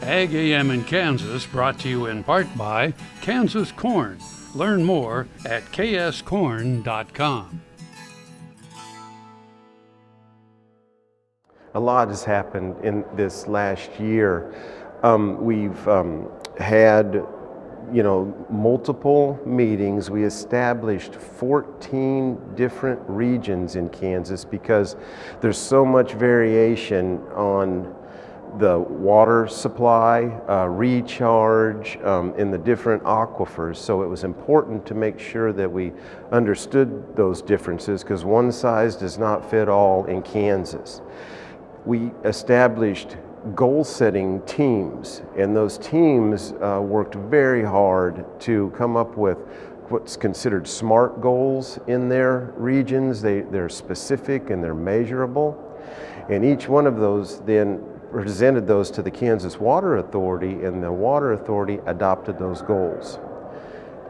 AGam in Kansas, brought to you in part by Kansas Corn. Learn more at kscorn.com. A lot has happened in this last year. We've had, multiple meetings. We established 14 different regions in Kansas because there's so much variation on the water supply, recharge in the different aquifers. So it was important to make sure that we understood those differences because one size does not fit all in Kansas. We established goal-setting teams, and those teams worked very hard to come up with what's considered SMART goals in their regions. They're specific and they're measurable, and each one of those then presented those to the Kansas Water Authority, and the Water Authority adopted those goals.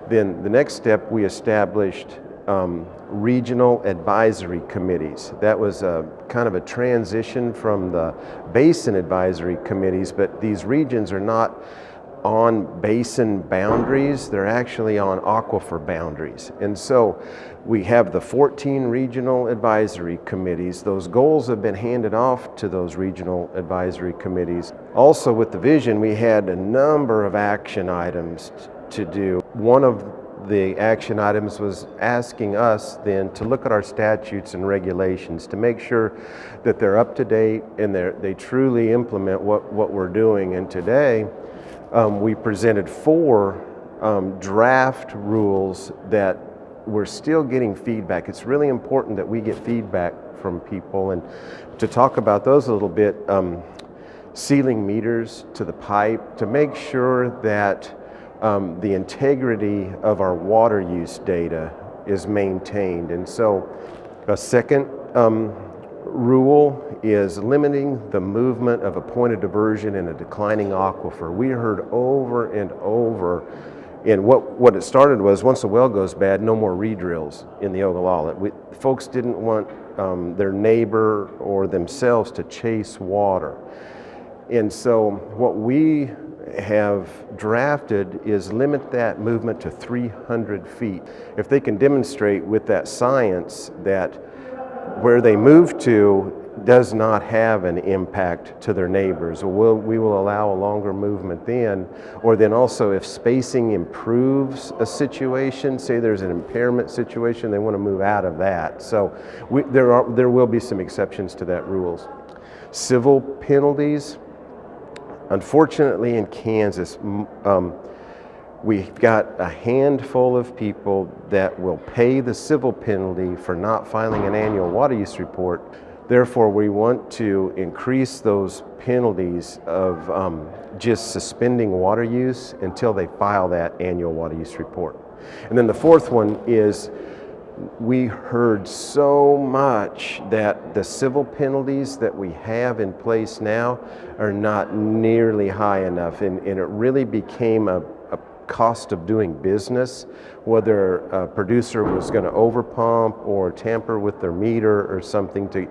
Then the next step, we established regional advisory committees. That was a kind of a transition from the basin advisory committees, but these regions are not on basin boundaries, they're actually on aquifer boundaries. And so we have the 14 regional advisory committees. Those goals have been handed off to those regional advisory committees. Also with the vision, we had a number of action items to do. One of the action items was asking us then to look at our statutes and regulations to make sure that they're up to date and they truly implement what we're doing. And today we presented 4 draft rules that we're still getting feedback. It's really important that we get feedback from people, and to talk about those a little bit, sealing meters to the pipe to make sure that the integrity of our water use data is maintained. And so a second rule is limiting the movement of a point of diversion in a declining aquifer. We heard over and over, and what it started was once a well goes bad, no more redrills in the Ogallala. Folks didn't want their neighbor or themselves to chase water. And so what we have drafted is limit that movement to 300 feet. If they can demonstrate with that science that where they move to does not have an impact to their neighbors, we will allow a longer movement then. Or then also if spacing improves a situation, say there's an impairment situation, they want to move out of that. So there will be some exceptions to that rules. Civil penalties. Unfortunately, in Kansas, we've got a handful of people that will pay the civil penalty for not filing an annual water use report. Therefore, we want to increase those penalties of just suspending water use until they file that annual water use report. And then the fourth one is we heard so much that the civil penalties that we have in place now are not nearly high enough, and it really became a cost of doing business, whether a producer was going to overpump or tamper with their meter or something to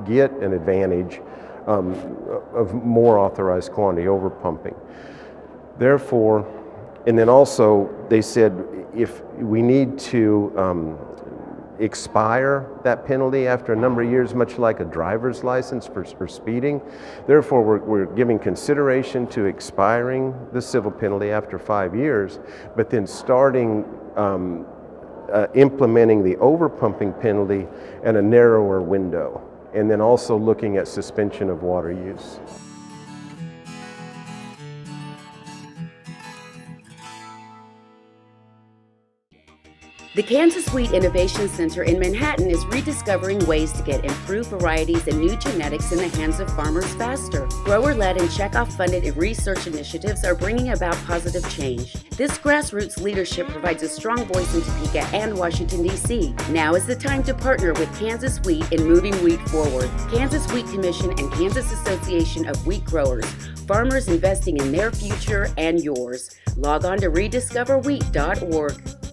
get an advantage of more authorized quantity overpumping. Therefore, and then also they said if we need to expire that penalty after a number of years, much like a driver's license for speeding. Therefore, we're giving consideration to expiring the civil penalty after 5 years, but then starting implementing the overpumping penalty in a narrower window, and then also looking at suspension of water use. The Kansas Wheat Innovation Center in Manhattan is rediscovering ways to get improved varieties and new genetics in the hands of farmers faster. Grower-led and checkoff-funded research initiatives are bringing about positive change. This grassroots leadership provides a strong voice in Topeka and Washington, D.C. Now is the time to partner with Kansas Wheat in moving wheat forward. Kansas Wheat Commission and Kansas Association of Wheat Growers. Farmers investing in their future and yours. Log on to rediscoverwheat.org.